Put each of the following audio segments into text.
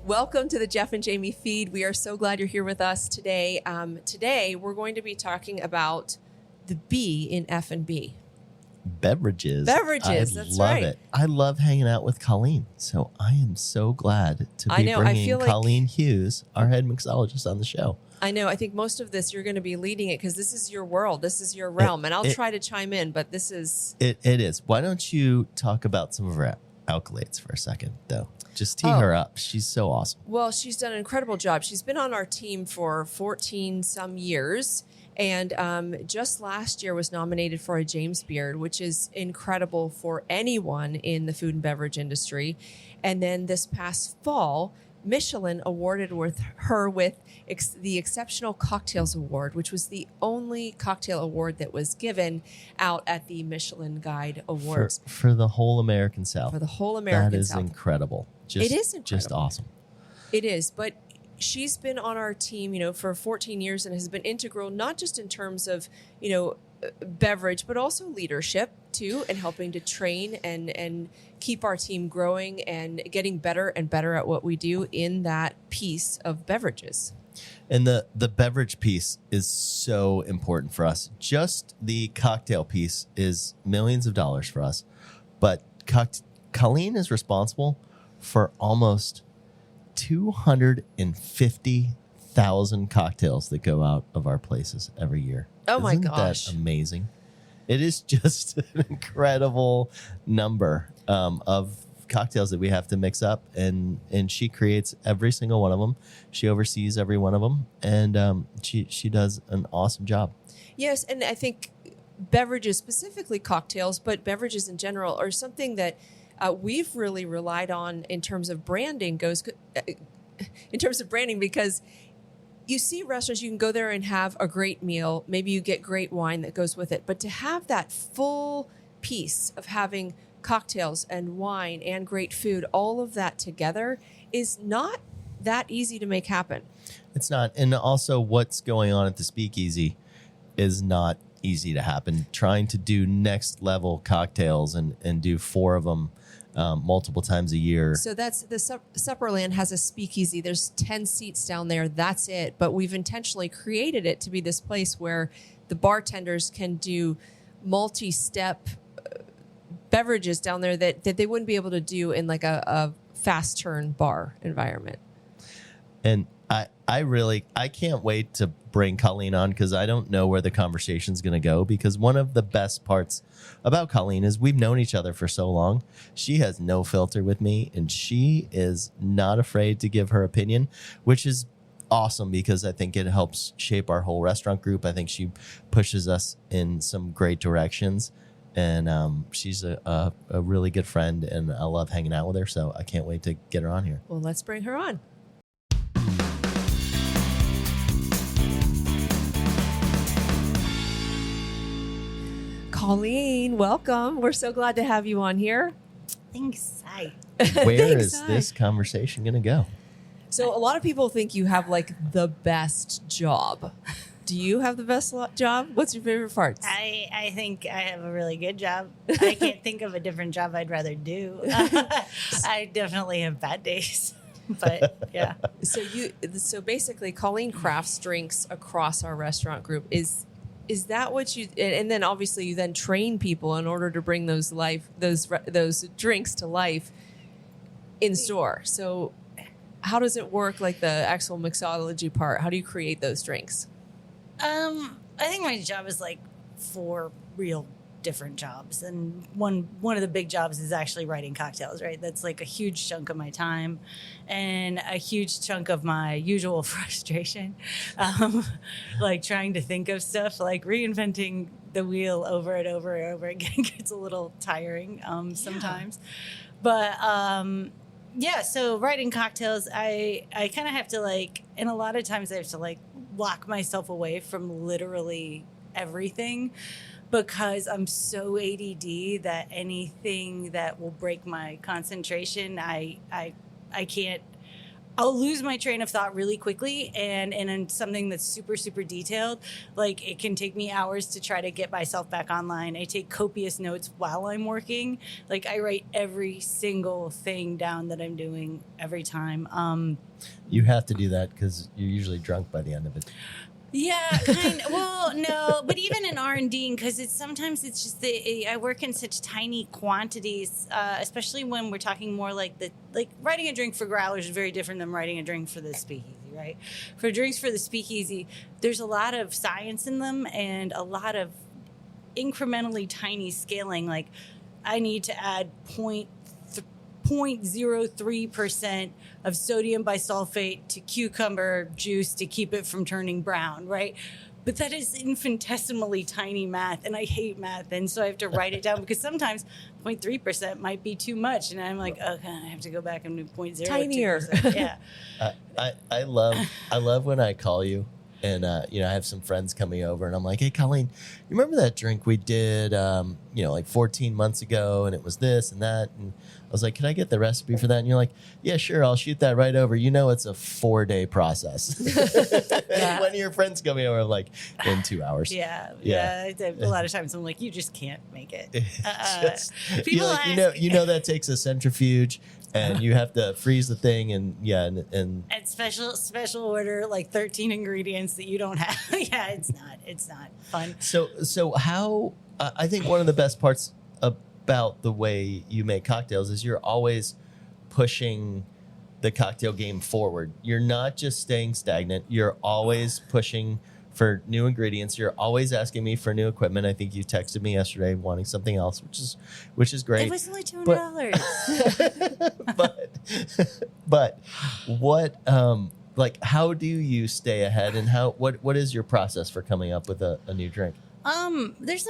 Welcome to the Jeff and Jamie feed. We are so glad you're here with us today. Today, we're going to be talking about the B in F&B. Beverages. Beverages, that's right. I love it. I love hanging out with Colleen. So I am so glad to be bringing Colleen Hughes, our head mixologist, on the show. I know. I think most of this you're going to be leading it because this is your world. This is your realm. And I'll try to chime in, but this is... It is. Why don't you talk about some of her accolades for a second, though? Just tee her up. She's so awesome. Well, she's done an incredible job. She's been on our team for 14 some years. And just last year was nominated for a James Beard, which is incredible for anyone in the food and beverage industry. And then this past fall, Michelin awarded her with the Exceptional Cocktails Award, which was the only cocktail award that was given out at the Michelin Guide Awards. For the whole American South. For the whole American South. That is incredible. It is incredible. Just awesome. It is, but she's been on our team, for 14 years and has been integral, not just in terms of, beverage, but also leadership too, and helping to train and keep our team growing and getting better and better at what we do in that piece of beverages. And the beverage piece is so important for us. Just the cocktail piece is millions of dollars for us. But Colleen is responsible for almost 250,000 cocktails that go out of our places every year. Oh my gosh. Isn't that amazing? It is just an incredible number of cocktails that we have to mix up, and she creates every single one of them. She oversees every one of them, and she does an awesome job. Yes, and I think beverages, specifically cocktails, but beverages in general, are something that we've really relied on in terms of branding. Because you see restaurants, you can go there and have a great meal. Maybe you get great wine that goes with it. But to have that full piece of having cocktails and wine and great food, all of that together is not that easy to make happen. It's not. And also what's going on at the Speakeasy is not easy to happen. Trying to do next level cocktails and do 4 of them multiple times a year. So that's the Supperland has a Speakeasy. There's 10 seats down there. That's it. But we've intentionally created it to be this place where the bartenders can do multi-step beverages down there that they wouldn't be able to do in like a fast turn bar environment. And I can't wait to bring Colleen on, because I don't know where the conversation's going to go, because one of the best parts about Colleen is we've known each other for so long. She has no filter with me, and she is not afraid to give her opinion, which is awesome because I think it helps shape our whole restaurant group. I think she pushes us in some great directions, and she's a really good friend, and I love hanging out with her, so I can't wait to get her on here. Well, let's bring her on. Colleen, welcome. We're so glad to have you on here. Thanks. Hi. Where is this conversation going to go? So a lot of people think you have like the best job. Do you have the best job? What's your favorite parts? I think I have a really good job. I can't think of a different job I'd rather do. I definitely have bad days. But yeah. So basically Colleen crafts drinks across our restaurant group. Is that what you, and then obviously you then train people in order to bring those drinks to life in store. So how does it work, like the actual mixology part? How do you create those drinks? I think my job is like 4 real different jobs, and one of the big jobs is actually writing cocktails, right? That's like a huge chunk of my time and a huge chunk of my usual frustration, like trying to think of stuff, like reinventing the wheel over and over and over again gets a little tiring sometimes. But so writing cocktails, I kind of have to and a lot of times I have to lock myself away from literally everything, because I'm so ADD that anything that will break my concentration, I can't I'll lose my train of thought really quickly, and in something that's super, super detailed, like it can take me hours to try to get myself back online. I take copious notes while I'm working. Like I write every single thing down that I'm doing every time. You have to do that because you're usually drunk by the end of it. Yeah, kind of. Well, no, but even in R&D, because sometimes it's just I work in such tiny quantities, especially when we're talking more like writing a drink for growlers is very different than writing a drink for the speakeasy, right? For drinks for the speakeasy, there's a lot of science in them and a lot of incrementally tiny scaling. Like I need to add 0.03% of sodium bisulfate to cucumber juice to keep it from turning brown, right? But that is infinitesimally tiny math, and I hate math, and so I have to write it down because sometimes 0.3% might be too much, and I'm like, okay, I have to go back and do 0.02%. Tinier. Yeah. I love when I call you. And, I have some friends coming over and I'm like, hey, Colleen, you remember that drink we did, like 14 months ago and it was this and that. And I was like, can I get the recipe for that? And you're like, yeah, sure. I'll shoot that right over. It's a 4-day process. Yeah. When your friends coming over, I'm like, in 2 hours. Yeah. Yeah. A lot of times I'm like, you just can't make it. People ask, that takes a centrifuge and you have to freeze the thing and special order like 13 ingredients that you don't have. Yeah, it's not fun. So how I think one of the best parts about the way you make cocktails is you're always pushing the cocktail game forward. You're not just staying stagnant. You're always pushing for new ingredients. You're always asking me for new equipment. I think you texted me yesterday wanting something else, which is great. It was only $200. But what how do you stay ahead, and what is your process for coming up with a new drink? There's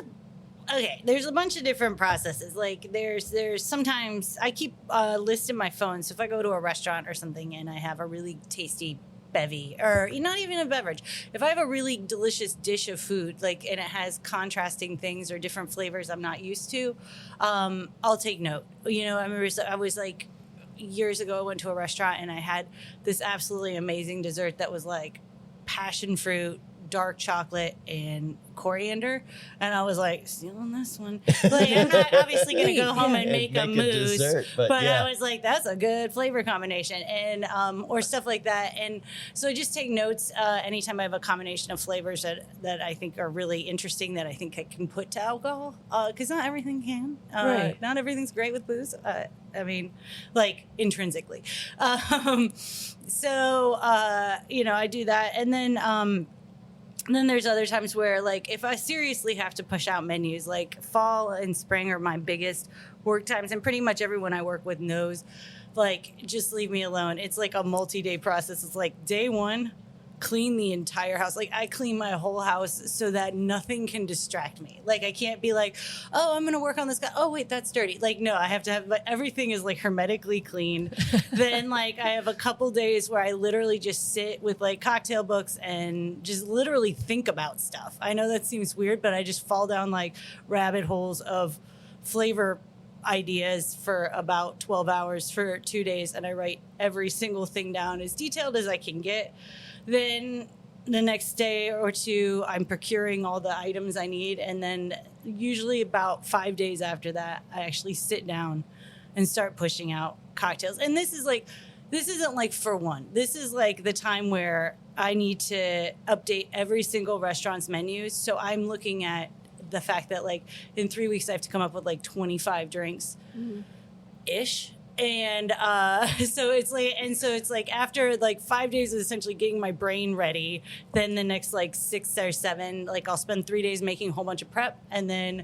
a bunch of different processes. Like there's sometimes I keep a list in my phone. So if I go to a restaurant or something and I have a really tasty bevy, or not even a beverage, if I have a really delicious dish of food, and it has contrasting things or different flavors I'm not used to, I'll take note. I remember I was like, years ago I went to a restaurant and I had this absolutely amazing dessert that was like passion fruit, dark chocolate, and coriander, and I was like, stealing this one. I'm not obviously going to go home and make a mousse, dessert, but I was like, that's a good flavor combination, and or stuff like that. And so I just take notes anytime I have a combination of flavors that I think are really interesting, that I think I can put to alcohol, because not everything can. Right. Not everything's great with booze. Intrinsically. I do that, and then there's other times where, if I seriously have to push out menus, like fall and spring are my biggest work times, and pretty much everyone I work with knows, just leave me alone. It's like a multi-day process. It's like day one, clean the entire house. I clean my whole house so that nothing can distract me. I can't be like, oh, I'm going to work on this guy. Oh, wait, that's dirty. No, I have to have, everything is hermetically clean. Then I have a couple days where I literally just sit with cocktail books and just literally think about stuff. I know that seems weird, but I just fall down rabbit holes of flavor ideas for about 12 hours for 2 days. And I write every single thing down as detailed as I can get. Then the next day or two, I'm procuring all the items I need. And then usually about 5 days after that, I actually sit down and start pushing out cocktails. And this isn't for one. This is the time where I need to update every single restaurant's menus. So I'm looking at the fact that in 3 weeks, I have to come up with 25 drinks ish. And so it's after 5 days of essentially getting my brain ready, then the next 6 or 7, I'll spend 3 days making a whole bunch of prep. And then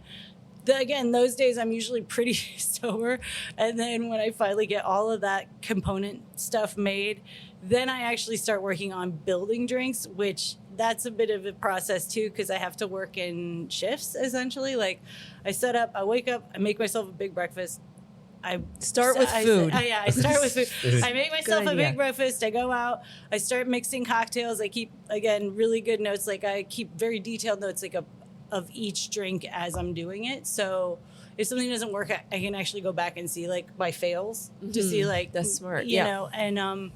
again, those days I'm usually pretty sober. And then when I finally get all of that component stuff made, then I actually start working on building drinks, which that's a bit of a process too, because I have to work in shifts essentially. I set up, I wake up, I make myself a big breakfast. I start with food. I start with food. I make myself a big breakfast. I go out. I start mixing cocktails. I keep, again, really good notes. I keep very detailed notes of each drink as I'm doing it. So if something doesn't work, I can actually go back and see my fails to see that's smart. You know, and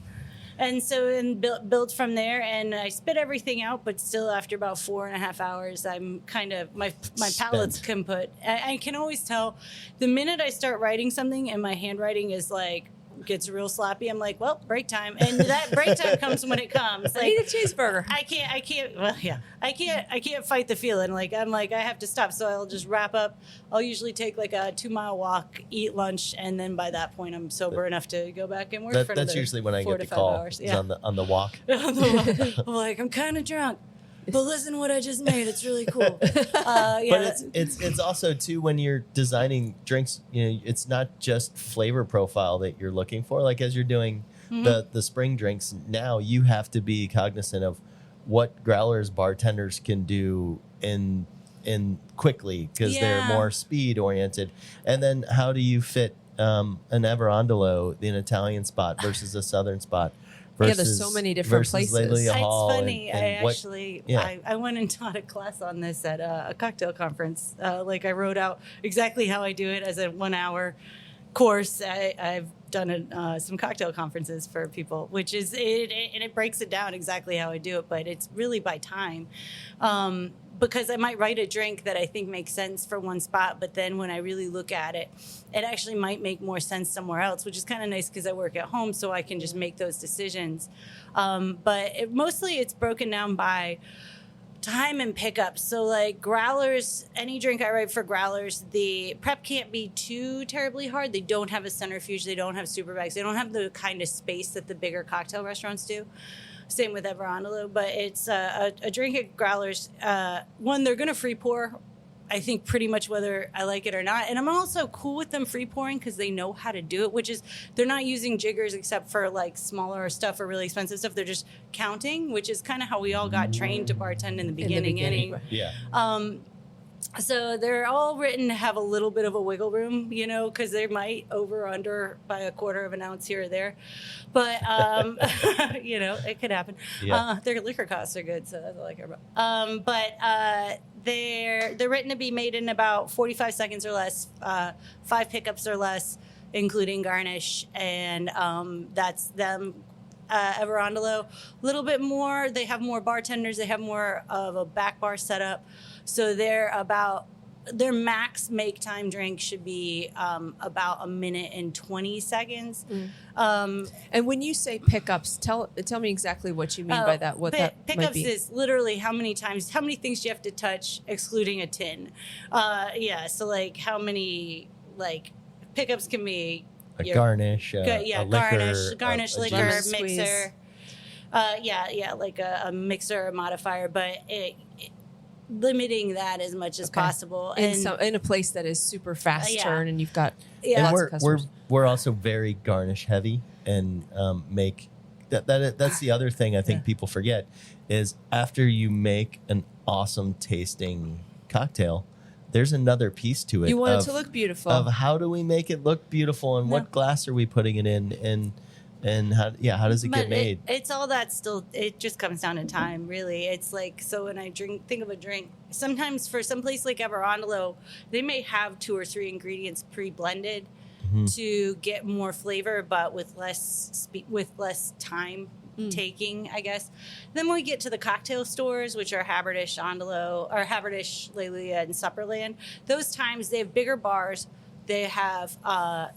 And so and built from there, and I spit everything out, but still after about 4.5 hours, I'm kind of my palate's kaput. I can always tell the minute I start writing something and my handwriting is like gets real sloppy. I'm like, well, break time, and that break time comes when it comes. Like, I need a cheeseburger. I can't. Well, yeah, I can't fight the feeling. Like I'm like I have to stop, so I'll just wrap up. I'll usually take like a 2-mile walk, eat lunch, and then by that point I'm sober enough to go back and work. That's usually when I get the call. Hours. Yeah. On the walk. I'm like, I'm kind of drunk, but listen to what I just made. It's really cool. Yeah. But it's also too when you're designing drinks, it's not just flavor profile that you're looking for. Like as you're doing the spring drinks now, you have to be cognizant of what growlers bartenders can do in quickly because they're more speed oriented. And then how do you fit an Everandolo, an Italian spot versus a Southern spot? There's so many different places. It's funny. I went and taught a class on this at a cocktail conference. Like I wrote out exactly how I do it as a 1-hour course. I've done some cocktail conferences for people, which is it, and it breaks it down exactly how I do it. But it's really by time. Because I might write a drink that I think makes sense for one spot, but then when I really look at it, it actually might make more sense somewhere else, which is kind of nice because I work at home, so I can just make those decisions. But mostly it's broken down by time and pickups. So like growlers, any drink I write for growlers, the prep can't be too terribly hard. They don't have a centrifuge. They don't have super bags. They don't have the kind of space that the bigger cocktail restaurants do. Same with Everandolo, but it's a drink at growlers. One, they're going to free pour, I think, pretty much whether I like it or not. And I'm also cool with them free pouring because they know how to do it, which is they're not using jiggers except for like smaller stuff or really expensive stuff. They're just counting, which is kind of how we all got trained to bartend in the beginning. Yeah. So they're all written to have a little bit of a wiggle room, because they might over or under by 1/4 of an ounce here or there. But, it could happen. Yeah. Their liquor costs are good, so that's all I care about. But they're written to be made in about 45 seconds or less, 5 pickups or less, including garnish. And that's them. Everandolo, a little bit more. They have more bartenders. They have more of a back bar setup. So their max make time drink should be about 1 minute and 20 seconds. And when you say pickups, tell me exactly what you mean by that. What that pickups might be. is literally how many things do you have to touch, excluding a tin. So like how many pickups can be. Garnish, garnish, liquor, squeeze. mixer. Like a mixer or modifier, but limiting that as much as possible. In a place that is super fast turn, and you've got and lots of customers. we're also very garnish heavy, and make that's the other thing I think people forget is after you make an awesome tasting cocktail, there's another piece to it. You want it to look beautiful. Of how do we make it look beautiful, and what glass are we putting it in, and how does it get made? It's all that still. It just comes down to time, really. It's like, so when I think of a drink, sometimes for some place like Everandolo, they may have 2 or 3 ingredients pre-blended to get more flavor, but with less time. Taking, I guess. Then when we get to the cocktail stores, which are Haberdish, Andalo, or Haberdish, Leluya, and Supperland, those times they have bigger bars. They have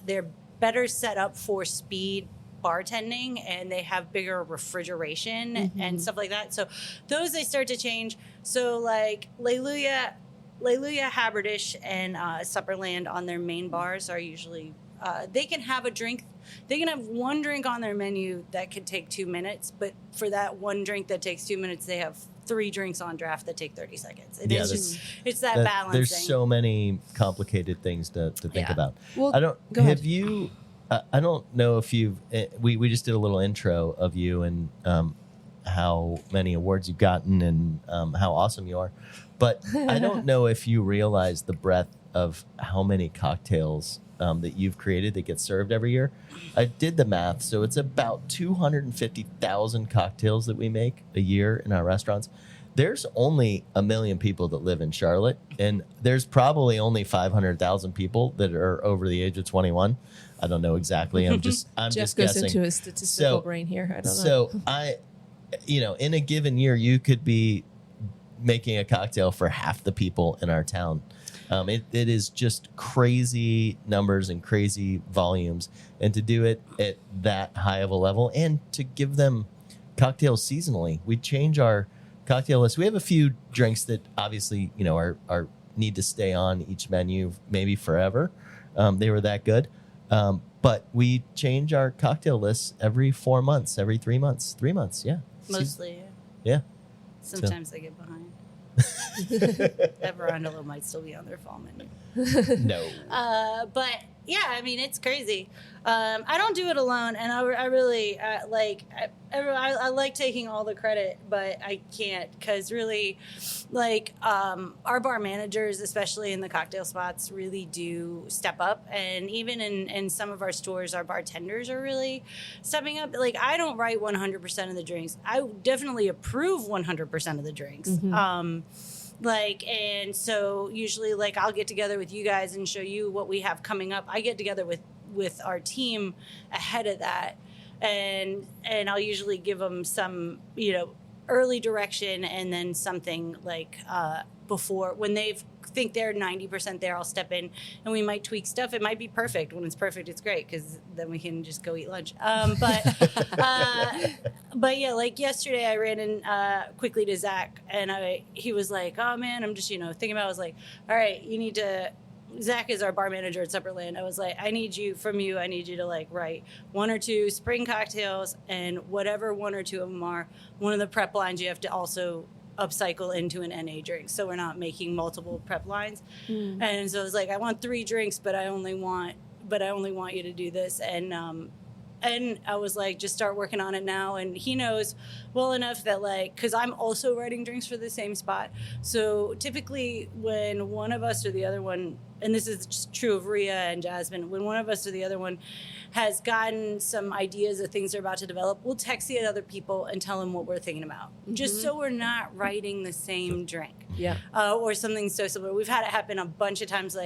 they're better set up for speed bartending, and they have bigger refrigeration and stuff like that. So those they start to change. So like Leluya, Haberdish, and Supperland on their main bars are usually they can have a drink. They can have one drink on their menu that could take 2 minutes, but for that one drink that takes 2 minutes, they have 3 drinks on draft that take 30 seconds. It's that balancing. There's so many complicated things to think about. Well, I don't know if you've. We just did a little intro of you and how many awards you've gotten and how awesome you are, but I don't know if you realize the breadth of how many cocktails that you've created that get served every year. I did the math, so it's about 250,000 cocktails that we make a year in our restaurants. there's only 1 million people that live in Charlotte, and there's probably only 500,000 people that are over the age of 21. I don't know exactly. I'm just Jeff goes guessing. into a statistical brain here. I don't know. So in a given year, you could be making a cocktail for half the people in our town. It is just crazy numbers and crazy volumes, and to do it at that high of a level and to give them cocktails seasonally. We change our cocktail list. We have a few drinks that obviously, are need to stay on each menu maybe forever. They were that good. But we change our cocktail lists every 4 months, every 3 months. 3 months, yeah. Mostly. Yeah. Sometimes I get behind. That Verondolo might still be on their fall menu. No. But yeah, I mean, it's crazy. I don't do it alone, and I really I like taking all the credit, but I can't, because really, our bar managers, especially in the cocktail spots, really do step up, and even in some of our stores, our bartenders are really stepping up. Like, I don't write 100% of the drinks. I definitely approve 100% of the drinks. Mm-hmm. And so usually, I'll get together with you guys and show you what we have coming up. I get together with our team ahead of that, and I'll usually give them some, early direction, and then something before, when they think they're 90% there, I'll step in and we might tweak stuff. It might be perfect. When it's perfect, it's great, because then we can just go eat lunch. But yeah, yesterday I ran in quickly to Zach, and he was like, "Oh man, I'm just thinking about." I was like, "All right, you need to." Zach is our bar manager at Supperland. I was like, I need you to write 1 or 2 spring cocktails, and whatever 1 or 2 of them are, one of the prep lines you have to also upcycle into an NA drink, so we're not making multiple prep lines. And so I was like, I want 3 drinks, but I only want you to do this. And I was like, just start working on it now. And he knows well enough that, because I'm also writing drinks for the same spot. So typically when one of us or the other one, and this is just true of Rhea and Jasmine, when one of us or the other one has gotten some ideas of things they're about to develop, we'll text the other people and tell them what we're thinking about, just so we're not writing the same drink. Yeah. Or something so similar. We've had it happen a bunch of times,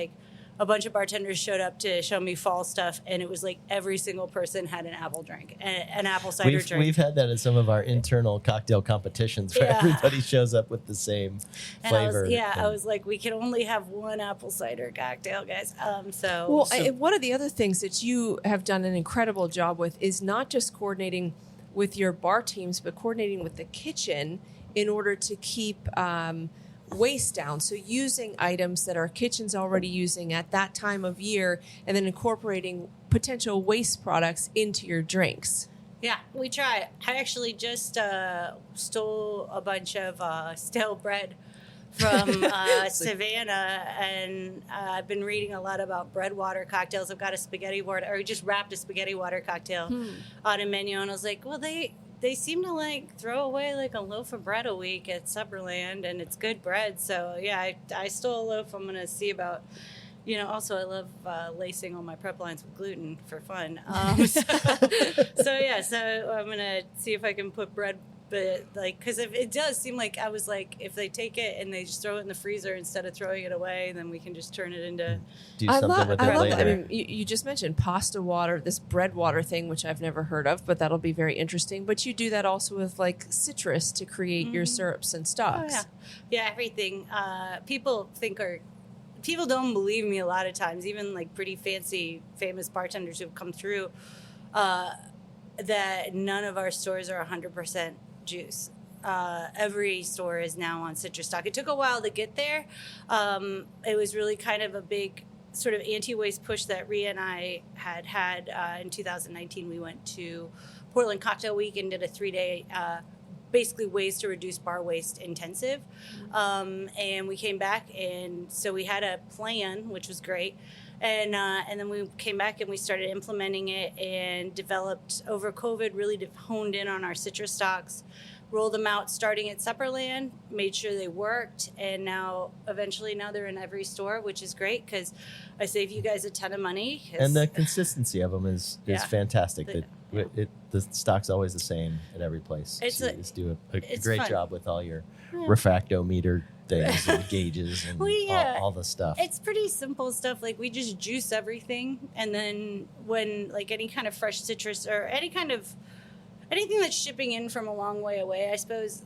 a bunch of bartenders showed up to show me fall stuff, and it was every single person had an apple drink, an apple cider drink. We've had that in some of our internal cocktail competitions where everybody shows up with the same flavor. I was like, we can only have 1 apple cider cocktail, guys. One of the other things that you have done an incredible job with is not just coordinating with your bar teams, but coordinating with the kitchen in order to keep waste down. So using items that our kitchen's already using at that time of year, and then incorporating potential waste products into your drinks. Yeah, we try. I actually just stole a bunch of stale bread from Savannah, and I've been reading a lot about bread water cocktails. I've got a spaghetti water, or just wrapped a spaghetti water cocktail on a menu, and I was like, well, they seem to throw away a loaf of bread a week at Supperland, and it's good bread. So yeah, I stole a loaf. I'm gonna see about, also I love lacing all my prep lines with gluten for fun. So I'm gonna see if I can put bread, but because it does seem like, I was like, if they take it and they just throw it in the freezer instead of throwing it away, then we can just turn it into. I love that. I mean, you just mentioned pasta water, this bread water thing, which I've never heard of, but that'll be very interesting. But you do that also with citrus to create your syrups and stocks. Oh, yeah, everything. People don't believe me a lot of times, even pretty fancy, famous bartenders who've come through, that none of our stores are 100% juice. Every store is now on citrus stock. It took a while to get there. It was really kind of a big sort of anti-waste push that Rhea and I had in 2019. We went to Portland Cocktail Week and did a 3-day basically ways to reduce bar waste intensive. And we came back, and so we had a plan, which was great. And then we came back and we started implementing it, and developed over COVID, really honed in on our citrus stocks, rolled them out starting at Supperland, made sure they worked, and now they're in every store, which is great because I save you guys a ton of money. And the consistency of them is fantastic. The The stock's always the same at every place. It's so you just do a great fun. job with all your refractometer things and gauges and all the stuff. It's pretty simple stuff. Like we just juice everything, and then when like any kind of fresh citrus or anything that's shipping in from a long way away, I suppose,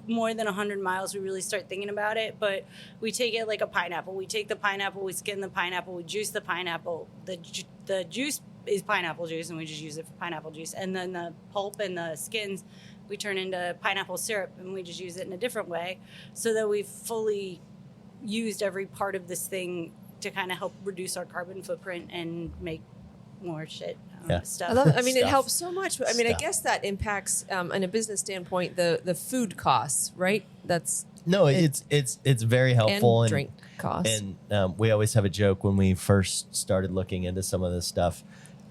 more than 100 miles, we really start thinking about it. But we take it like a pineapple. We take the pineapple, we skin the pineapple, we juice the pineapple. The juice is pineapple juice, and we just use it for pineapple juice. And then the pulp and the skins, we turn into pineapple syrup, and we just use it in a different way so that we've fully used every part of this thing to kind of help reduce our carbon footprint and make more shit stuff. I love it. I mean, it Stuff. helps so much. I mean, I Stuff. guess that impacts, in a business standpoint, the food costs, right? That's No, it's very helpful and drink costs. And we always have a joke when we first started looking into some of this stuff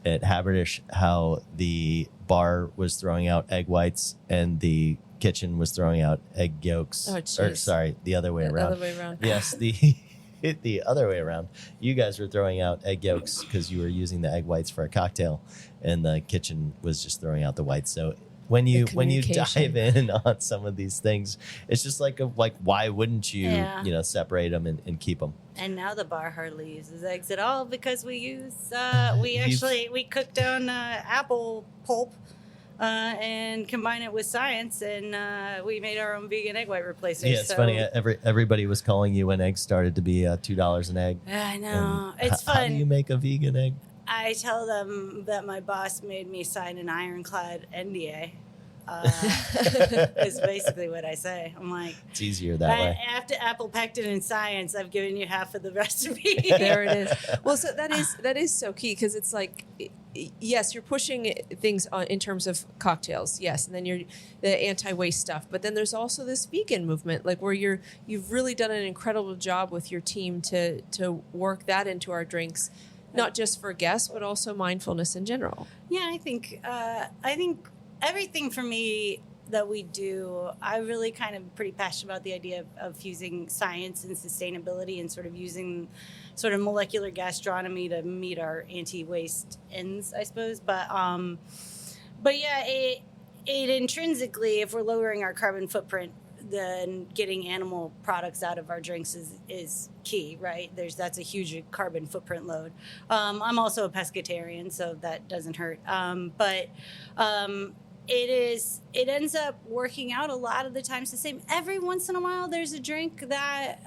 at Haberdish, how the bar was throwing out egg whites and the kitchen was throwing out egg yolks. Oh, Or jeez. sorry, the other way The around. other way around. Yes, the other way around. You guys were throwing out egg yolks because you were using the egg whites for a cocktail, and the kitchen was just throwing out the whites. So when you communication. dive in on some of these things, it's just like why wouldn't you separate them and keep them? And now the bar hardly uses eggs at all because we use we cook down apple pulp and combine it with science, and we made our own vegan egg white replacers. Yeah, it's funny. Everybody was calling you when eggs started to be $2 an egg. I know. And It's How do fun. you make a vegan egg? I tell them that my boss made me sign an ironclad NDA. Is basically what I say. I'm like, It's easier that way. after apple pectin and science, I've given you half of the recipe. There it is. Well, so that is so key because it's like, yes, you're pushing things on in terms of cocktails, yes, and then you're the anti-waste stuff, but then there's also this vegan movement, like where you've really done an incredible job with your team to work that into our drinks, not just for guests but also mindfulness in general. Yeah, I think everything for me that we do, I really kind of pretty passionate about the idea of fusing science and sustainability and sort of using sort of molecular gastronomy to meet our anti-waste ends, I suppose. But yeah, it intrinsically, if we're lowering our carbon footprint, then getting animal products out of our drinks is key, right? That's a huge carbon footprint load. I'm also a pescatarian, so that doesn't hurt. It ends up working out a lot of the times the same. Every once in a while, there's a drink that,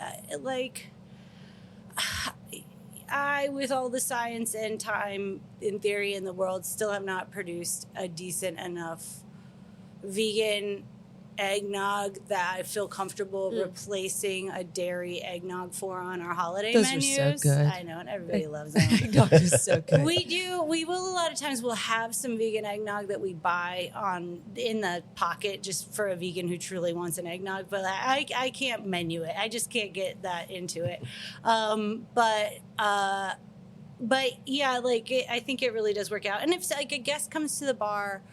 I, with all the science and time in theory in the world, still have not produced a decent enough vegan eggnog that I feel comfortable replacing a dairy eggnog for on our holiday Those menus. are so good. I know, and everybody loves them. Eggnog is so good. We will a lot of times we'll have some vegan eggnog that we buy in the pocket just for a vegan who truly wants an eggnog, but I can't menu it. I just can't get that into it. But yeah, I think it really does work out. And if like a guest comes to the bar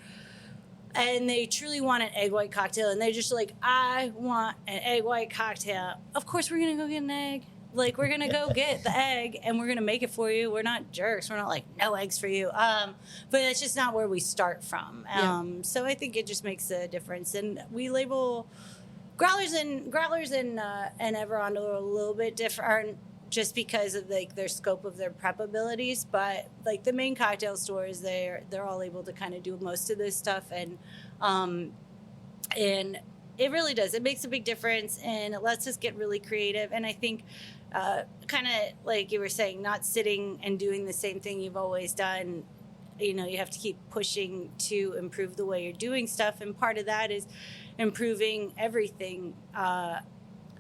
and they truly want an egg white cocktail, and they're just like, I want an egg white cocktail, of course we're gonna go get an egg. Like, we're gonna go get the egg and we're gonna make it for you. We're not jerks. We're not like, no eggs for you. But that's just not where we start from. So I think it just makes a difference. And we label growlers and Everon are a little bit different just because of their scope of their prep abilities, but the main cocktail stores, they're all able to kind of do most of this stuff, and it really does. It makes a big difference, and it lets us get really creative. And I think kind of like you were saying, not sitting and doing the same thing you've always done. You have to keep pushing to improve the way you're doing stuff, and part of that is improving everything.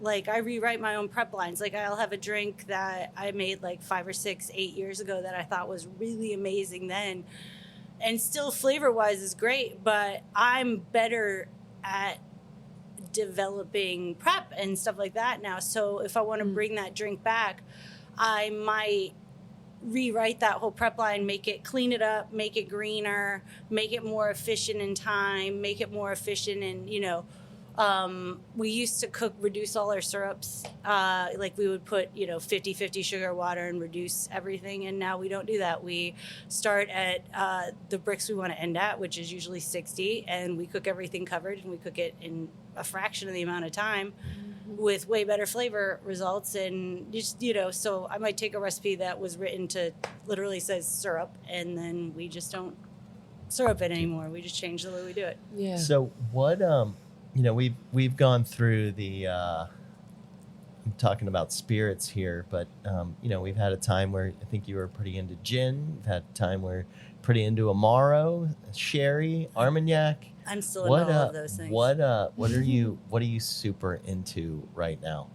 I rewrite my own prep lines. I'll have a drink that I made 5 or 6, 8 years ago that I thought was really amazing then, and still flavor-wise is great, but I'm better at developing prep and stuff like that now. So if I want to bring that drink back, I might rewrite that whole prep line, clean it up, make it greener, make it more efficient in time, make it more efficient in, we used to reduce all our syrups. Like we would put, 50-50 sugar, water, and reduce everything. And now we don't do that. We start at the bricks we want to end at, which is usually 60. And we cook everything covered, and we cook it in a fraction of the amount of time with way better flavor results. And just, so I might take a recipe that was written to literally says syrup, and then we just don't syrup it anymore. We just change the way we do it. Yeah. So what, we've gone through the, I'm talking about spirits here, but, we've had a time where I think you were pretty into gin. We've had a time where you're pretty into Amaro, sherry, Armagnac. I'm still into all of those things. What are you super into right now?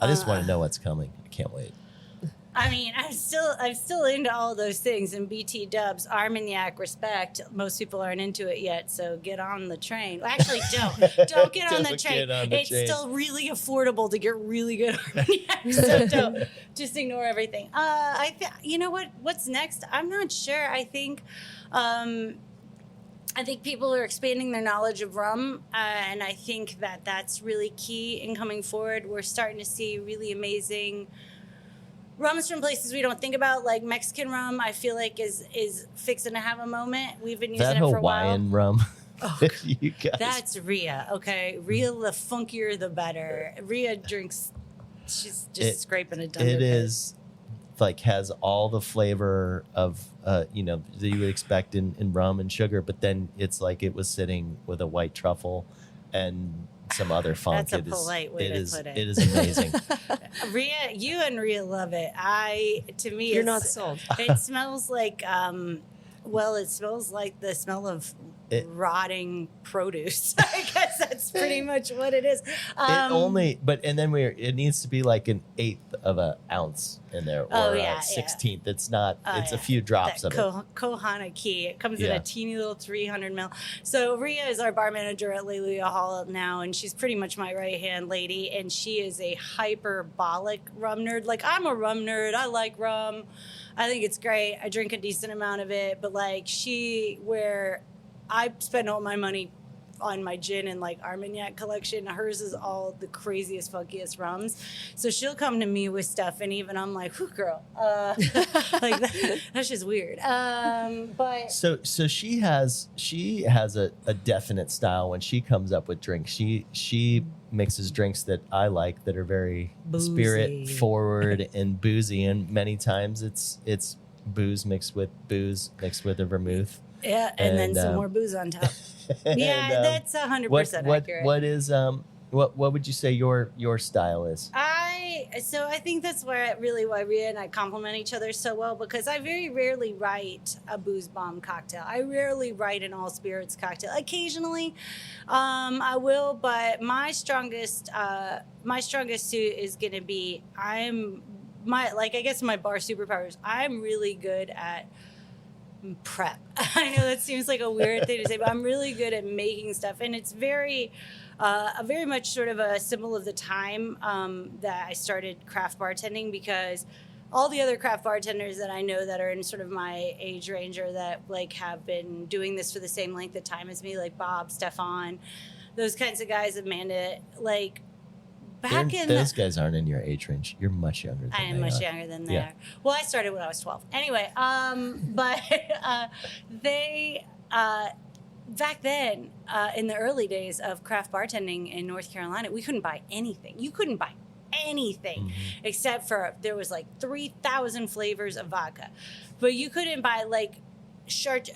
I just want to know what's coming. I can't wait. I mean, I'm still into all those things, and BT dubs, Armagnac, respect. Most people aren't into it yet, so get on the train. Well, actually, don't get on the train. It's still really affordable to get really good Armagnac, so don't just ignore everything. You know what? What's next? I'm not sure. I think people are expanding their knowledge of rum, and I think that that's really key in coming forward. We're starting to see really amazing rums from places we don't think about, like Mexican rum. I feel like is fixing to have a moment. We've been using it for a while. Hawaiian rum. Oh, you guys. That's Rhea. Okay, Rhea, the funkier the better. Rhea drinks. She's just scraping a dunder. It is like has all the flavor of that you would expect in rum and sugar, but then it's like it was sitting with a white truffle and some other funk. That's a polite way to put it. It is amazing. Rhea, you and Rhea love it. You're not sold. It smells like it smells like the smell of rotting produce. I guess that's pretty much what it is. It needs to be like an 1/8 of an ounce in there, or a 16th. It's not. It's a few drops of it. Kohana Key. It comes in a teeny little 300 ml. So Rhea is our bar manager at Leluya Hall now, and she's pretty much my right hand lady. And she is a hyperbolic rum nerd. Like, I'm a rum nerd. I like rum. I think it's great. I drink a decent amount of it, but where I spend all my money on my gin and Armagnac collection. Hers is all the craziest, funkiest rums. So she'll come to me with stuff, and even I'm like, "Whew, girl, that's just weird." But so she has a definite style when she comes up with drinks. She mixes drinks that I like that are very boozy, spirit forward and boozy, and many times it's booze mixed with a vermouth. Yeah, and then some more booze on top. Yeah, that's 100% accurate. What is what would you say your style is? I think that's why Rhea and I complement each other so well, because I very rarely write a booze bomb cocktail. I rarely write an all spirits cocktail. Occasionally, I will, but my strongest suit is going to be my bar superpowers. I'm really good at prep. I know that seems like a weird thing to say, but I'm really good at making stuff, and it's very much sort of a symbol of the time that I started craft bartending, because all the other craft bartenders that I know that are in sort of my age range, or that have been doing this for the same length of time as me, like Bob, Stefan, those kinds of guys, Amanda, those guys aren't in your age range. You're much younger than they are. I am much younger than they are. Well, I started when I was 12. Anyway, but they, back then, in the early days of craft bartending in North Carolina, we couldn't buy anything. You couldn't buy anything except for, there was 3,000 flavors of vodka. But you couldn't buy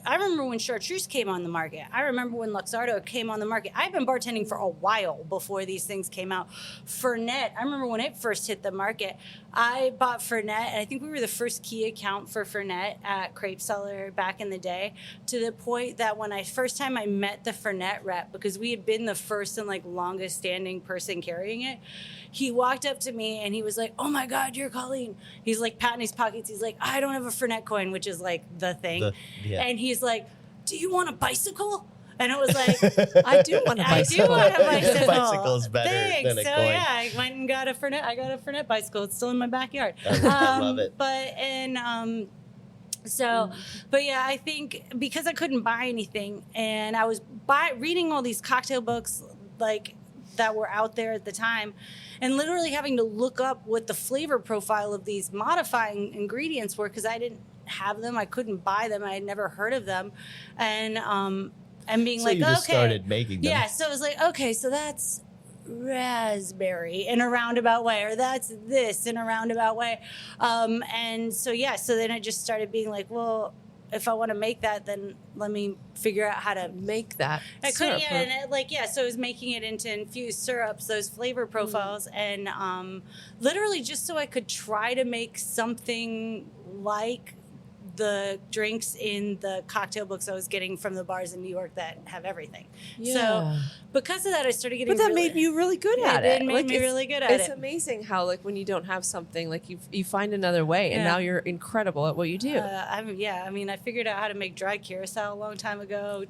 I remember when chartreuse came on the market. I remember when Luxardo came on the market. I've been bartending for a while before these things came out. Fernet, I remember when it first hit the market. I bought Fernet, and I think we were the first key account for Fernet at Crepe Cellar back in the day, to the point that when first time I met the Fernet rep, because we had been the first and longest standing person carrying it, he walked up to me and he was like, "Oh my God, you're Colleen." He's patting his pockets. He's like, "I don't have a Fernet coin," which is the thing. And he's like, "Do you want a bicycle?" And it was like, I do want a bicycle. I do want a bicycle. A bicycle is better Thanks. than a so coin. yeah, I went and got a Fernet bicycle. It's still in my backyard. I love it. But yeah, I think because I couldn't buy anything, and I was reading all these cocktail books like that were out there at the time, and literally having to look up what the flavor profile of these modifying ingredients were because I didn't have them, I couldn't buy them, I had never heard of them, and being So like, you just okay, started making them. yeah. So it was like, okay, so that's raspberry in a roundabout way, or that's this in a roundabout way, and so yeah. So then I just started being like, well, if I want to make that, then let me figure out how to Make that. I could, syrup, yeah, or- and so I was making it into infused syrups, those flavor profiles, and literally just so I could try to make something like the drinks in the cocktail books I was getting from the bars in New York that have everything. Yeah. So because of that, I started getting. But that really, made you really good at it. It made Like, me it's- really good at It's it. amazing how, like, when you don't have something, like you find another way, and Yeah. now you're incredible at what you do. I mean, I figured out how to make dry curacao a long time ago.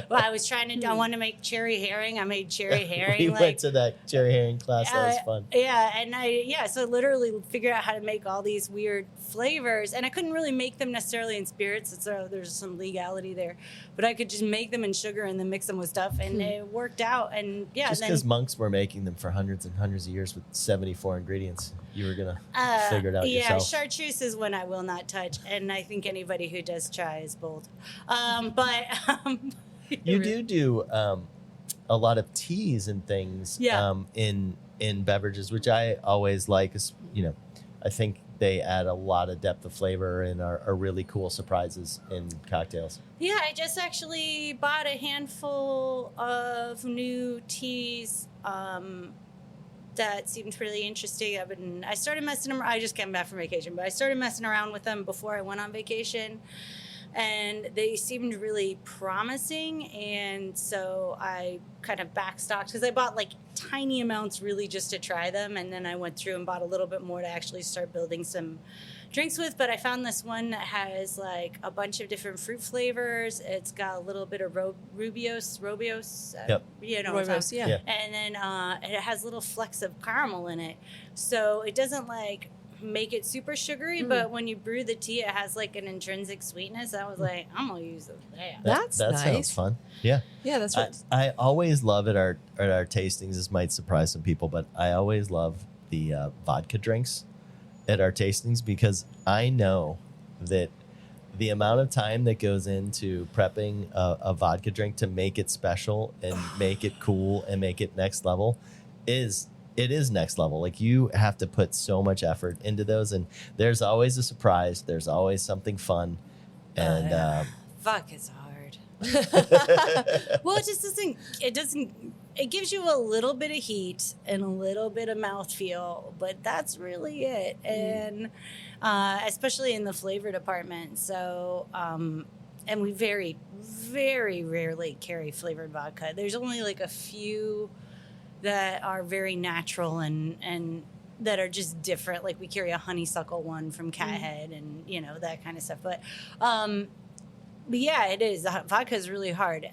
Well, I was trying to. I wanted to make cherry herring. I made cherry herring. We like, went to that cherry herring class. That was fun. Yeah, and so I literally figured out how to make all these weird flavors, and I couldn't really make them necessarily in spirits. So there's some legality there, but I could just make them in sugar and then mix them with stuff, and it worked out. And yeah, Just then because monks were making them for hundreds and hundreds of years with 74 ingredients, you were gonna figure it out yeah, yourself. chartreuse is one I will not touch, and I think anybody who does try is bold. You do a lot of teas and things Yeah. in beverages, which I always like. Is, I think they add a lot of depth of flavor and are really cool surprises in cocktails. Yeah, I just actually bought a handful of new teas that seemed really interesting. I started messing them. I just came back from vacation, but I started messing around with them before I went on vacation, and they seemed really promising. And so I kind of backstocked because I bought like tiny amounts really just to try them, and then I went through and bought a little bit more to actually start building some drinks with. But I found this one that has like a bunch of different fruit flavors. It's got a little bit of Rubios, Yep. Rooibos, yeah. Yeah. and then it has little flecks of caramel in it, so it doesn't like make it super sugary, but when you brew the tea, it has like an intrinsic sweetness. I was like, I'm gonna use it. Yeah. That's that nice. sounds fun. Yeah. Yeah, that's what. I always love at our tastings. This might surprise some people, but I always love the vodka drinks at our tastings because I know that the amount of time that goes into prepping a vodka drink to make it special and make it cool and make it next level is next level. Like, you have to put so much effort into those, and there's always a surprise. There's always something fun, and Fuck, it's hard. Well, it just doesn't. It doesn't. It gives you a little bit of heat and a little bit of mouthfeel, but that's really it. And especially in the flavor department. So, and we very, very rarely carry flavored vodka. There's only like a few that are very natural and that are just different. Like we carry a honeysuckle one from Cathead and that kind of stuff. But yeah, it is. Vodka is really hard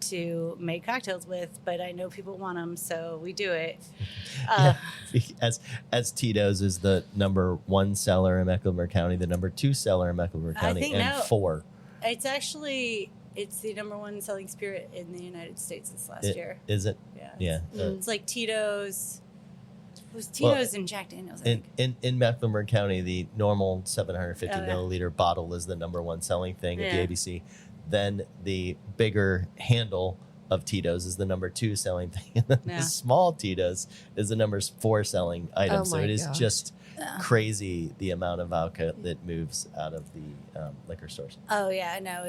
to make cocktails with, but I know people want them, so we do it. as Tito's is the number 1 seller in Mecklenburg County, the number 2 seller in Mecklenburg County, think and now- 4. It's the number 1 selling spirit in the United States this last year. Is it? Yeah. Yeah. It's like Tito's. It was Tito's and Jack Daniels, I think. In Mecklenburg County, the normal 750 Oh, yeah. milliliter bottle is the number 1 selling thing at Yeah. the ABC. Then the bigger handle of Tito's is the number 2 selling thing. And then Yeah. the small Tito's is the number 4 selling item. Oh so my it is gosh. just crazy the amount of vodka that moves out of the liquor stores. Oh yeah, no,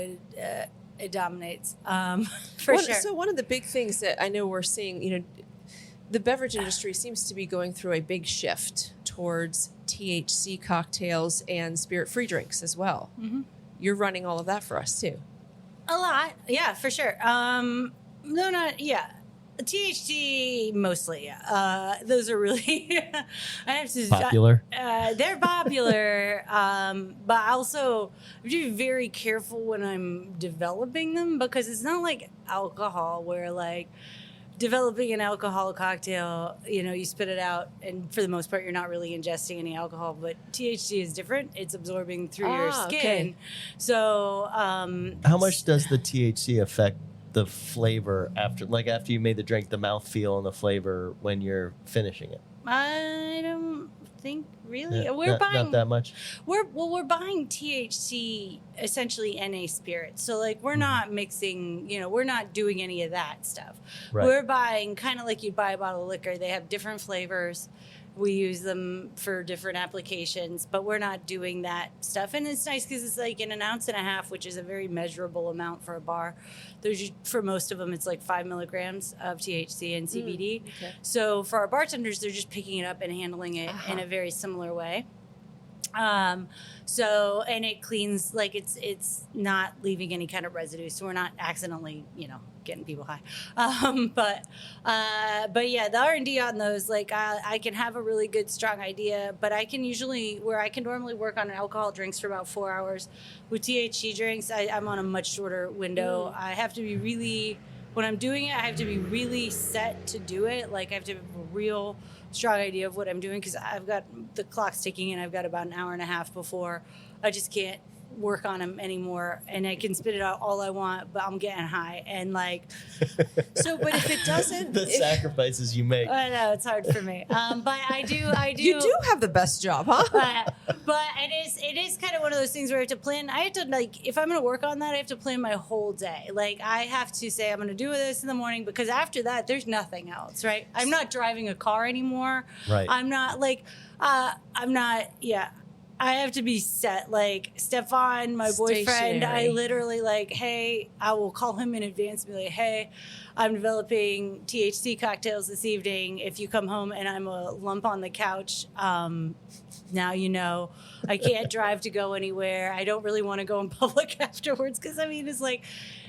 it dominates for sure. So one of the big things that I know we're seeing, the beverage industry seems to be going through a big shift towards THC cocktails and spirit-free drinks as well. Mm-hmm. You're running all of that for us too. A lot, yeah, for sure. No, not yeah. THC mostly. Those are really I have to Popular. They're popular, but also I have to be very careful when I'm developing them because it's not like alcohol where like developing an alcohol cocktail, you spit it out, and for the most part, you're not really ingesting any alcohol. But THC is different; it's absorbing through your skin. Okay. So, How much does the THC affect the flavor after you made the drink, the mouthfeel and the flavor when you're finishing it? I don't think really. Yeah, We're buying not that much. We're buying THC essentially NA spirits. So like we're not mixing, we're not doing any of that stuff. Right. We're buying kind of like you'd buy a bottle of liquor. They have different flavors. We use them for different applications, but we're not doing that stuff. And it's nice because it's like in 1.5 ounces, which is a very measurable amount for a bar. For most of them, it's like 5 milligrams of THC and CBD. Okay. So for our bartenders, they're just picking it up and handling it in a very similar way. And it cleans, like it's not leaving any kind of residue. So we're not accidentally, getting people high. But yeah, the R&D on those, like I can have a really good, strong idea, but I can normally work on alcohol drinks for about 4 hours. With THC drinks, I'm on a much shorter window. I have to be when I'm doing it, I have to be really set to do it. Like I have to have a real strong idea of what I'm doing because I've got the clock's ticking and I've got about 1.5 hours before I just can't work on them anymore, and I can spit it out all I want, but I'm getting high and like. So, but if it doesn't, sacrifices you make. I know it's hard for me, but I do. You do have the best job, huh? But it is kind of one of those things where I have to plan. I have to like if I'm going to work on that, I have to plan my whole day. Like I have to say I'm going to do this in the morning because after that, there's nothing else, right? I'm not driving a car anymore. Right. I'm not like. I'm not. Yeah. I have to be set. Like Stefan, my boyfriend, I literally like, hey, I will call him in advance and be like, hey, I'm developing THC cocktails this evening. If you come home and I'm a lump on the couch, now you know. I can't drive to go anywhere. I don't really want to go in public afterwards because it's like,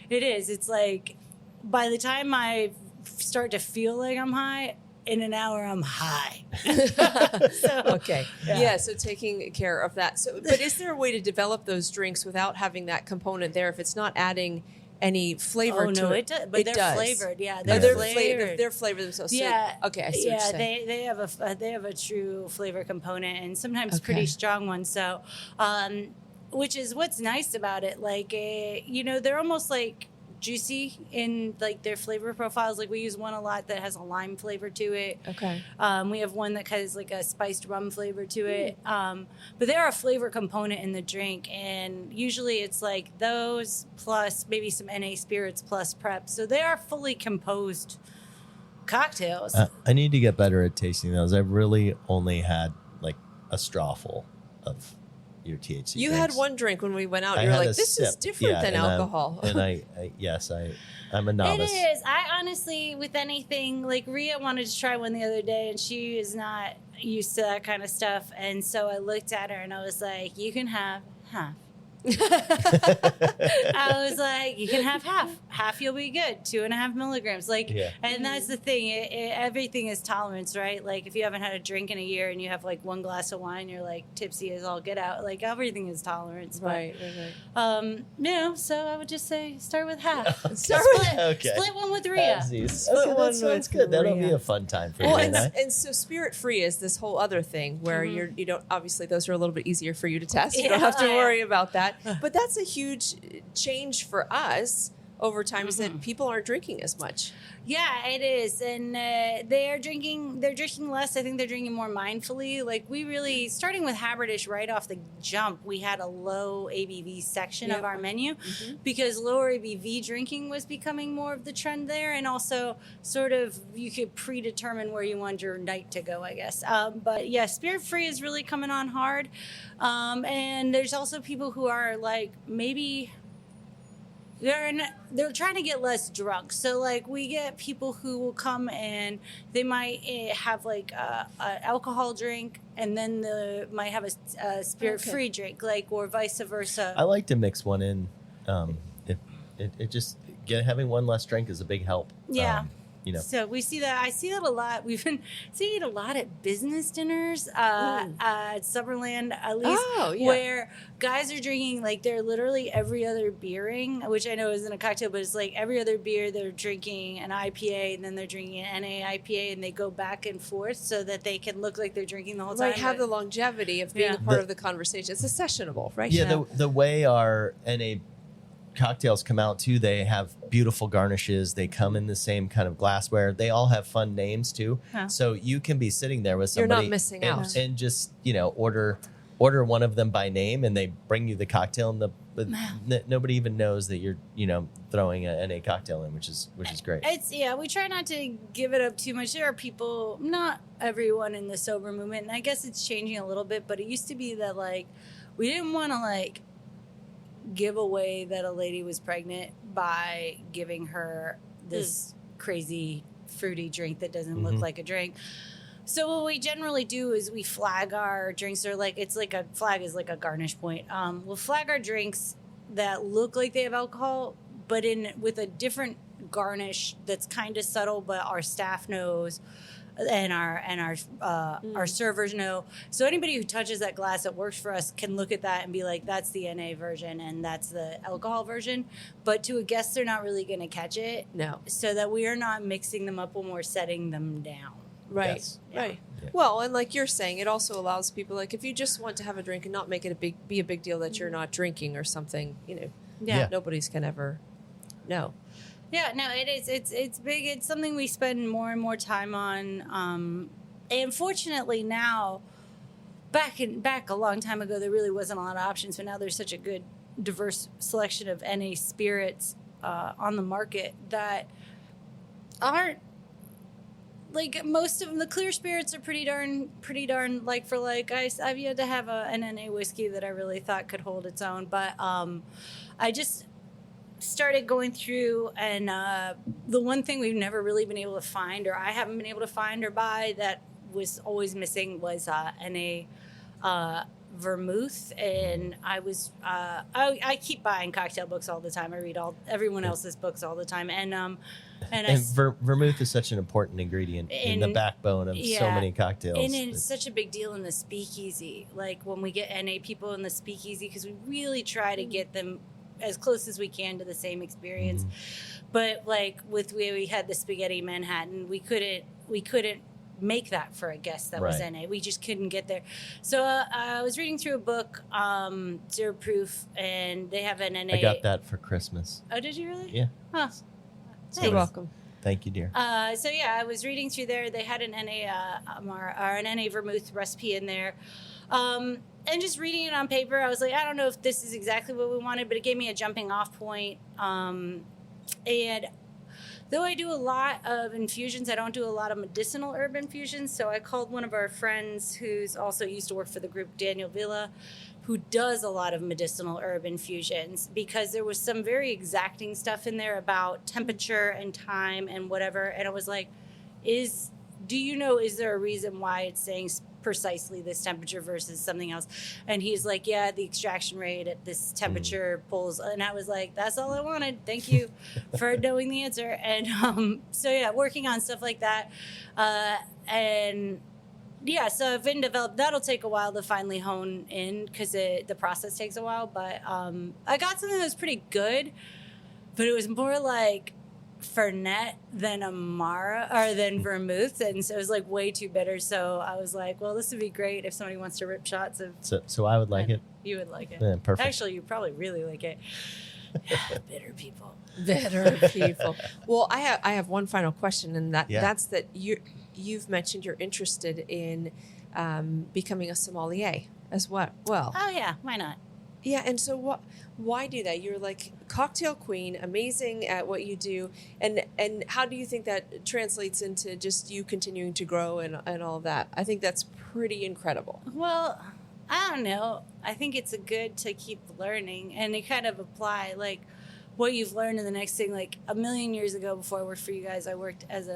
it's like by the time I start to feel like I'm high, in an hour I'm high. Okay. Yeah. So taking care of that. So, but is there a way to develop those drinks without having that component there if it's not adding any flavor to it? But they're flavored. Yeah, they're flavored. They're flavored themselves. Yeah. So, okay. I see what you're saying. They have a true flavor component and sometimes pretty strong ones. So, which is what's nice about it. Like, they're almost like juicy in like their flavor profiles. Like we use one a lot that has a lime flavor to it. Okay. We have one that has like a spiced rum flavor to it. But they're a flavor component in the drink, and usually it's like those plus maybe some NA spirits plus prep. So they are fully composed cocktails. I need to get better at tasting those. I've really only had like a strawful of your THC. You drinks. had one drink when we went out. You're like, this is different than alcohol. I'm a novice. It is. I honestly, with anything, like Rhea wanted to try one the other day, and she is not used to that kind of stuff. And so I looked at her and I was like, you can have half. I was like, you can have half you'll be good, 2.5 milligrams, and that's the thing, everything is tolerance, right? Like if you haven't had a drink in a year and you have like one glass of wine, you're like tipsy as all get out, like everything is tolerance, right. So I would just say start with half. Split one with Rhea. That sounds good. That'll be a fun time for you. And so spirit free is this whole other thing where you don't, obviously those are a little bit easier for you to test. You don't have to worry about that. But that's a huge change for us over time, is that people aren't drinking as much. Yeah, it is. And they're drinking less. I think they're drinking more mindfully. Like we really, starting with Haberdish right off the jump, we had a low ABV section of our menu because lower ABV drinking was becoming more of the trend there. And also sort of you could predetermine where you want your night to go, I guess. But yeah, spirit free is really coming on hard. And there's also people who are like maybe... They're trying to get less drunk. So, like, we get people who will come and they might have, like, a alcohol drink and then they might have a spirit-free drink, like, or vice versa. I like to mix one in. Having one less drink is a big help. Yeah. So we see that. I see that a lot. We've been seeing it a lot at business dinners at Summerland, at least, where guys are drinking, like, they're literally every other beering, which I know isn't a cocktail, but it's like every other beer they're drinking an IPA, and then they're drinking an NA IPA, and they go back and forth so that they can look like they're drinking the whole time. Right, have the longevity of being a part of the conversation. It's a sessionable, right? Yeah, the way our NA cocktails come out too, they have beautiful garnishes, they come in the same kind of glassware, they all have fun names too, so you can be sitting there with somebody, you're not missing out, and just order one of them by name, and they bring you the cocktail, and nobody even knows that you're throwing a NA cocktail in, which is great. We try not to give it up too much. There are people, not everyone in the sober movement, and I guess it's changing a little bit, but it used to be that, like, we didn't want to, like, give away that a lady was pregnant by giving her this crazy fruity drink that doesn't look like a drink. So what we generally do is we flag our drinks, or like, it's like a flag is like a garnish point. We'll flag our drinks that look like they have alcohol, but with a different garnish that's kind of subtle, but our staff knows, and our servers know. So anybody who touches that glass that works for us can look at that and be like, that's the NA version and that's the alcohol version. But to a guest, they're not really going to catch it. No. So that we are not mixing them up when we're setting them down. Right. Yes. Right. Yeah. Well, and like you're saying, it also allows people, like, if you just want to have a drink and not make it be a big deal that you're not drinking or something, nobody's can ever know. Yeah, no, it is. It's big. It's something we spend more and more time on. And fortunately now, back a long time ago, there really wasn't a lot of options. But now there's such a good, diverse selection of NA spirits on the market that aren't, like, most of them. The clear spirits are pretty darn like for like. I've yet to have an NA whiskey that I really thought could hold its own, but I just started going through, and the one thing we've never really been able to find, or I haven't been able to find or buy, that was always missing, was NA vermouth. And I keep buying cocktail books all the time. I read everyone else's books all the time, and vermouth is such an important ingredient in the backbone of so many cocktails, and it's such a big deal in the speakeasy. Like, when we get NA people in the speakeasy, because we really try to get them as close as we can to the same experience. But like we had the spaghetti Manhattan, we couldn't make that for a guest that was NA. We just couldn't get there. So I was reading through a book, Zero Proof, and they have an NA. I got that for Christmas. Oh, did you really? Yeah. Huh. You're welcome. Thank you, dear. So yeah, I was reading through there. They had an NA or an NA vermouth recipe in there. And just reading it on paper, I was like, I don't know if this is exactly what we wanted, but it gave me a jumping off point. And though I do a lot of infusions, I don't do a lot of medicinal herb infusions. So I called one of our friends who's also used to work for the group, Daniel Villa, who does a lot of medicinal herb infusions, because there was some very exacting stuff in there about temperature and time and whatever. And I was like, is there a reason why it's saying precisely this temperature versus something else? And he's like, yeah, the extraction rate at this temperature pulls. And I was like, that's all I wanted. Thank you for knowing the answer. And so yeah, working on stuff like that. And yeah, so I've been developed. That'll take a while to finally hone in, because the process takes a while. But I got something that was pretty good, but it was more like Fernet than Amara, or than vermouth, and so it was like way too bitter. So I was like, well, this would be great if somebody wants to rip shots of. So I would like it. You would like it. Yeah, perfect. Actually, you probably really like it. Bitter people. Well, I have one final question, and that's that you've mentioned you're interested in becoming a sommelier as well. Oh yeah, why not? Yeah, and so why do that? You're like cocktail queen, amazing at what you do, and how do you think that translates into just you continuing to grow and all of that? I think that's pretty incredible. Well, I don't know. I think it's good to keep learning, and you kind of apply like what you've learned in the next thing. Like a million years ago, before I worked for you guys, I worked as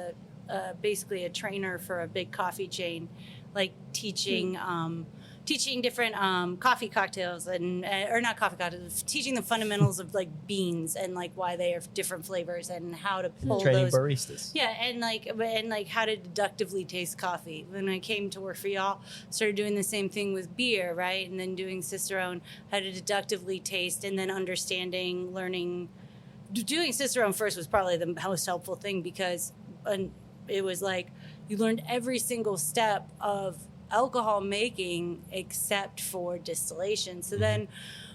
basically a trainer for a big coffee chain, like teaching teaching different coffee cocktails or not coffee cocktails, teaching the fundamentals of like beans and like why they are different flavors and how to pull Training those. baristas. Yeah, and like how to deductively taste coffee. When I came to work for y'all, started doing the same thing with beer, right? And then doing Cicerone, how to deductively taste, and then understanding, learning. Doing Cicerone first was probably the most helpful thing because it was like you learned every single step of alcohol making except for distillation. So then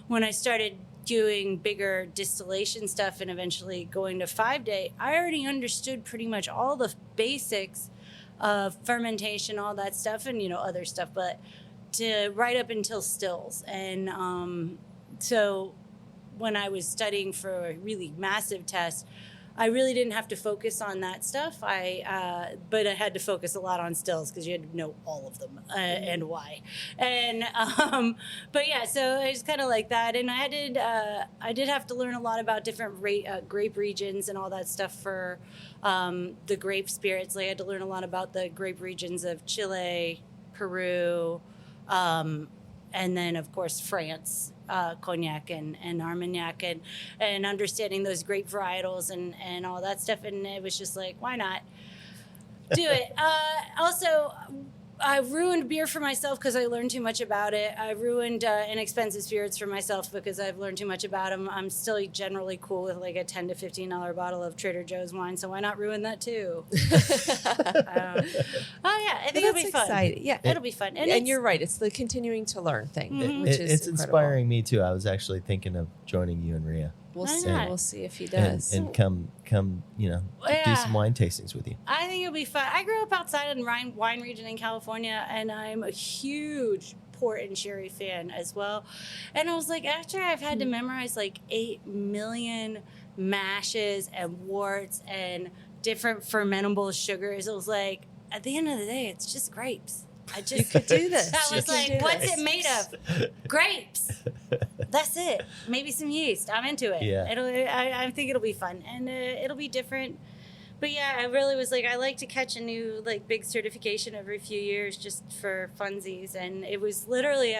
when I started doing bigger distillation stuff and eventually going to 5-day, I already understood pretty much all the basics of fermentation, all that stuff, and other stuff, but to right up until stills. And so when I was studying for a really massive test, I really didn't have to focus on that stuff. But I had to focus a lot on stills because you had to know all of them and why. And but yeah, so it's kind of like that. And I did have to learn a lot about different grape regions and all that stuff for the grape spirits. Like I had to learn a lot about the grape regions of Chile, Peru, and then of course France. Cognac and Armagnac and understanding those grape varietals and all that stuff. And it was just like, why not do it? Also, I ruined beer for myself because I learned too much about it. I ruined inexpensive spirits for myself because I've learned too much about them. I'm still generally cool with like a $10 to $15 bottle of Trader Joe's wine, so why not ruin that too? I think it'll be fun. Exciting. Yeah, it'll be fun. And you're right. It's the continuing to learn thing, which is it's incredible. inspiring me too. I was actually thinking of joining you and Rhea. We'll Why see. not? We'll see if he does. And come, do some wine tastings with you. I think it'll be fun. I grew up outside in the wine region in California, and I'm a huge port and sherry fan as well. And I was like, after I've had to memorize like 8 million mashes and worts and different fermentable sugars, it was like, at the end of the day, it's just grapes. You could do this. I was like, what's it made of? Grapes. That's it. Maybe some yeast. I'm into it. Yeah. I think it'll be fun and it'll be different. But yeah, I really was like, I like to catch a new like big certification every few years just for funsies. And it was literally,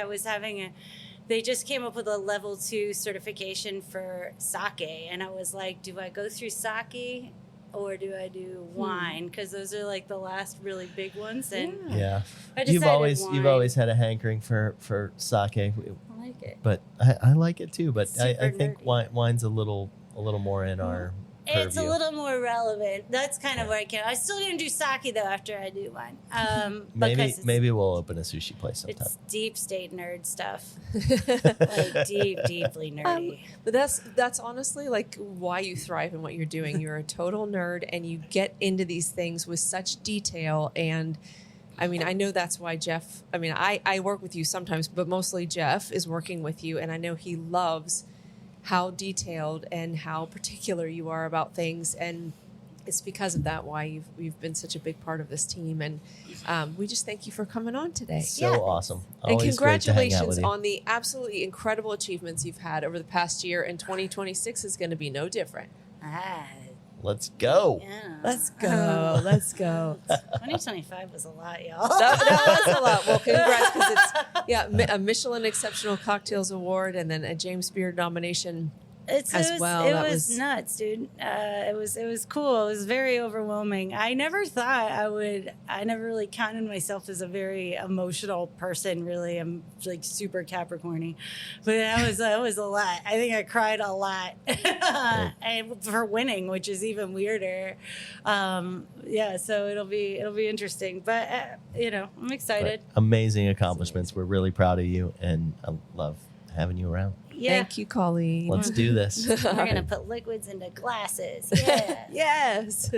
they just came up with a level 2 certification for sake. And I was like, do I go through sake or do I do wine? Because those are like the last really big ones. And yeah, I you've decided always wine. had a hankering for sake. I like it. But I like it too. But I Super think nerdy. Wine's a little more in our It's a purview. little more relevant. That's kind of where I can. I'm still gonna do sake though after I do wine. Maybe we'll open a sushi place sometime. It's deep state nerd stuff, like deeply nerdy. But that's honestly like why you thrive in what you're doing. You're a total nerd and you get into these things with such detail. And I mean, I know that's why Jeff, I work with you sometimes, but mostly Jeff is working with you. And I know he loves how detailed and how particular you are about things. And it's because of that why you've been such a big part of this team. And we just thank you for coming on today. So awesome. And Always great to hang out congratulations with you. on the absolutely incredible achievements you've had over the past year. And 2026 is going to be no different. Let's go. Yeah. Let's go. Let's go. 2025 was a lot, y'all. That was a lot. Well, congrats, because it's a Michelin Exceptional Cocktails Award and then a James Beard nomination as well. It was nuts, dude. It was cool. It was very overwhelming. I never thought I never really counted myself as a very emotional person, really. I'm like super Capricorny. But that was a lot. I think I cried a lot and for winning, which is even weirder. So it'll be interesting. But I'm excited. But amazing accomplishments. We're really proud of you, and I love having you around. Yeah. Thank you, Colleen. Let's do this. We're going to put liquids into glasses. Yeah. Yes.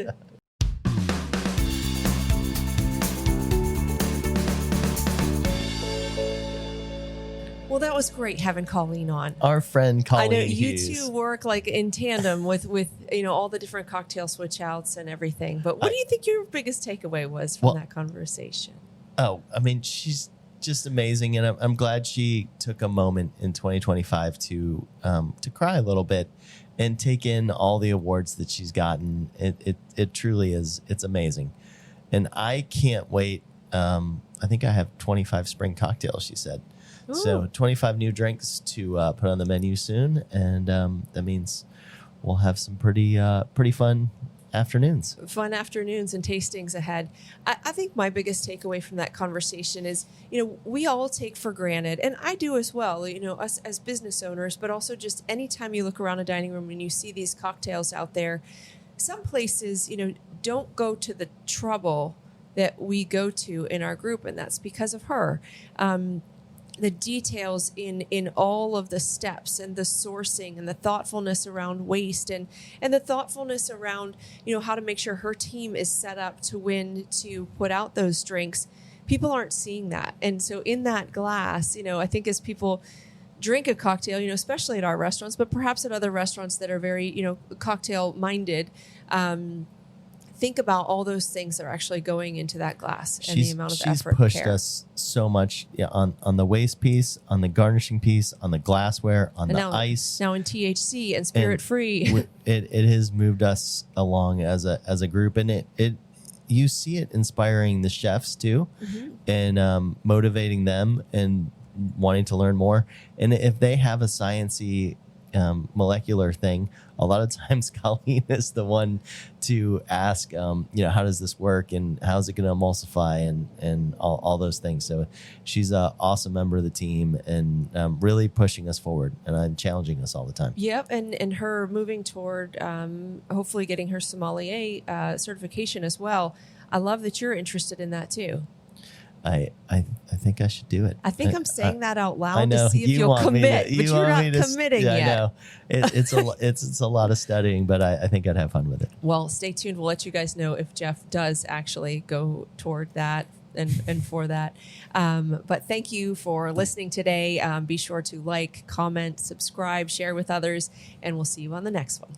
Well, that was great having Colleen on. Our friend Colleen I know you Hughes. two work like in tandem with all the different cocktail switch outs and everything. But what do you think your biggest takeaway was from that conversation? Oh, I mean, she's just amazing, and I'm glad she took a moment in 2025 to cry a little bit and take in all the awards that she's gotten. It truly is. It's amazing, and I can't wait I think I have 25 spring cocktails, she said. Ooh. So 25 new drinks to put on the menu soon. And that means we'll have some pretty fun afternoons. Fun afternoons and tastings ahead. I think my biggest takeaway from that conversation is, we all take for granted, and I do as well, us as business owners, but also just anytime you look around a dining room and you see these cocktails out there, some places, don't go to the trouble that we go to in our group, and that's because of her. The details in all of the steps and the sourcing and the thoughtfulness around waste and the thoughtfulness around, how to make sure her team is set up to win, to put out those drinks. People aren't seeing that. And so in that glass, I think as people drink a cocktail, especially at our restaurants, but perhaps at other restaurants that are very, cocktail minded, think about all those things that are actually going into that glass and the amount of effort and care. She's pushed us so much on the waste piece, on the garnishing piece, on the glassware, on the ice. Now in THC and spirit free. It has moved us along as a group, and it you see it inspiring the chefs too, and motivating them and wanting to learn more. And if they have a sciencey molecular thing, a lot of times Colleen is the one to ask, how does this work and how's it going to emulsify and all those things. So she's an awesome member of the team and really pushing us forward and challenging us all the time. Yep, and her moving toward hopefully getting her sommelier certification as well. I love that you're interested in that too. I think I should do it. I think I'm saying that out loud to see if you'll commit, but you're not committing yet. I know. It's a lot of studying, but I think I'd have fun with it. Well, stay tuned. We'll let you guys know if Jeff does actually go toward that and for that. But thank you for listening today. Be sure to like, comment, subscribe, share with others, and we'll see you on the next one.